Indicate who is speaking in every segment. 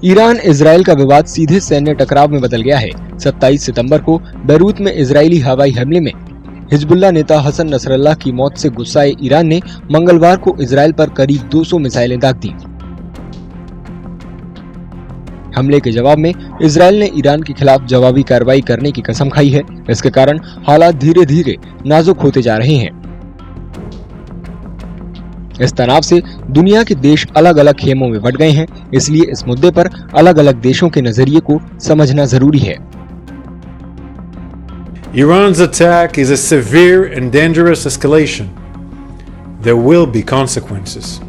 Speaker 1: Iran Israel का विवाद सीधे सैन्य टकराव में बदल गया है। 27 सितंबर को बैरूत में इजरायली हवाई हमले में हिजबुल्लाह नेता हसन नसरल्लाह की मौत से गुस्साए ईरान ने मंगलवार को इजराइल पर करीब 200 मिसाइलें दाग दी। हमले के जवाब में इजराइल ने ईरान के खिलाफ जवाबी कार्रवाई करने की कसम खाई है। इसके कारण हालात धीरे धीरे नाजुक होते जा रहे हैं। इस तनाव से दुनिया के देश अलग अलग खेमों में बंट गए हैं, इसलिए इस मुद्दे पर अलग अलग देशों के नजरिए को समझना जरूरी है।
Speaker 2: Iran's attack is a severe and dangerous escalation. There will be consequences.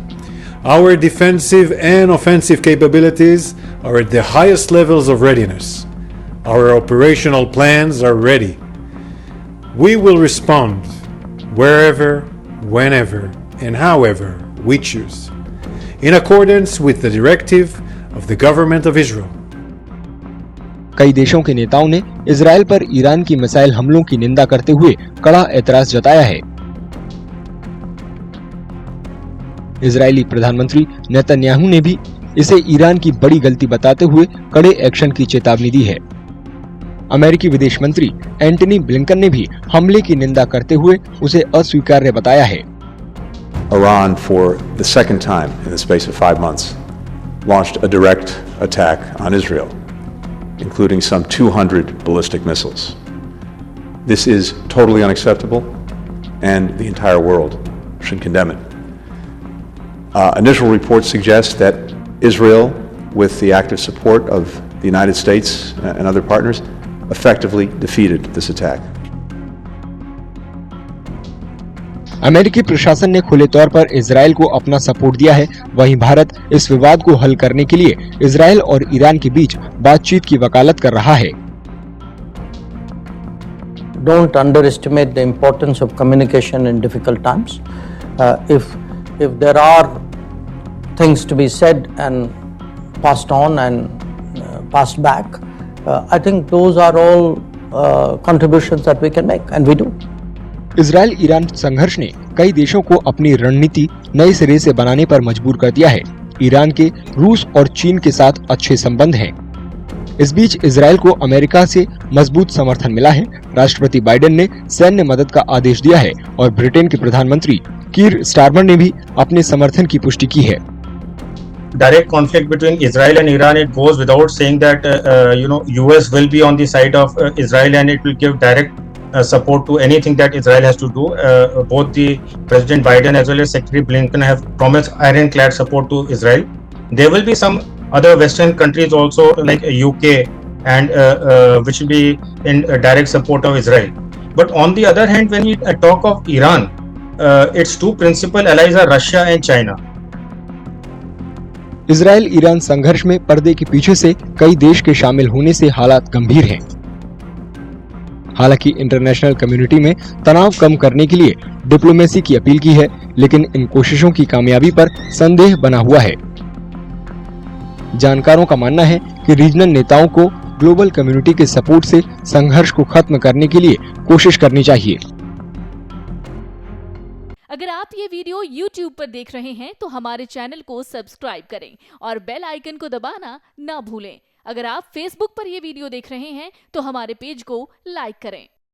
Speaker 2: Our defensive and offensive capabilities are at the highest levels of readiness. Our operational plans are ready. We will respond wherever, whenever, and however we choose, in accordance with the directive of the government of Israel.
Speaker 1: कई देशों के नेताओं ने Israel पर Iran की missile हमलों की निंदा करते हुए कड़ा एतराज जताया है। इजरायली प्रधानमंत्री नेतन्याहू ने भी इसे ईरान की बड़ी गलती बताते हुए कड़े एक्शन की चेतावनी दी है। अमेरिकी विदेश मंत्री एंटनी ब्लिंकन ने भी हमले की निंदा करते हुए उसे अस्वीकार्य बताया है।
Speaker 3: Iran, for the second time in the space of 5 months, launched a direct attack on Israel, including some 200 ballistic missiles. This is totally unacceptable, and the entire world should condemn it. Initial reports suggest that Israel, with the active support of the United States and other partners, effectively defeated this attack.
Speaker 1: अमेरिकी प्रशासन ने खुले तौर पर Israel को अपना support दिया है। वहीं भारत इस विवाद को हल करने के लिए इजराइल और ईरान के बीच बातचीत की वकालत कर रहा है।
Speaker 4: Don't underestimate the importance of communication in difficult times. If there are things to be said and passed on and passed back, I think those are all contributions that we can make, and we do.
Speaker 1: Israel Iran संघर्ष ने कई देशों को अपनी रणनीति नए सिरे से बनाने पर मजबूर कर दिया है। ईरान के रूस और चीन के साथ अच्छे संबंध हैं। इस बीच इजराइल को अमेरिका से मजबूत समर्थन मिला है। राष्ट्रपति बाइडेन ने सैन्य मदद का आदेश दिया है और ब्रिटेन के प्रधानमंत्री कीर स्टारमर ने भी अपने समर्थन की पुष्टि की है।
Speaker 5: Direct conflict between Israel and Iran, it goes without saying that US will be on the side of Israel and it will give direct support to anything that Israel has to do. Both the President Biden as well as Secretary Blinken have promised ironclad support to Israel. There will be some other Western countries also like UK and which will be in direct support of Israel. But on the other hand, when we talk of Iran, its two principal allies are Russia and China.
Speaker 1: Israel Iran संघर्ष में पर्दे के पीछे से कई देश के शामिल होने से हालात गंभीर हैं। हालांकि इंटरनेशनल कम्युनिटी में तनाव कम करने के लिए डिप्लोमेसी की अपील की है, लेकिन इन कोशिशों की कामयाबी पर संदेह बना हुआ है। जानकारों का मानना है कि रीजनल नेताओं को ग्लोबल कम्युनिटी के सपोर्ट से संघर्ष को खत्म करने के लिए कोशिश करनी चाहिए।
Speaker 6: अगर आप ये वीडियो YouTube पर देख रहे हैं तो हमारे चैनल को सब्सक्राइब करें और बेल आइकन को दबाना ना भूलें। अगर आप Facebook पर ये वीडियो देख रहे हैं तो हमारे पेज को लाइक करें।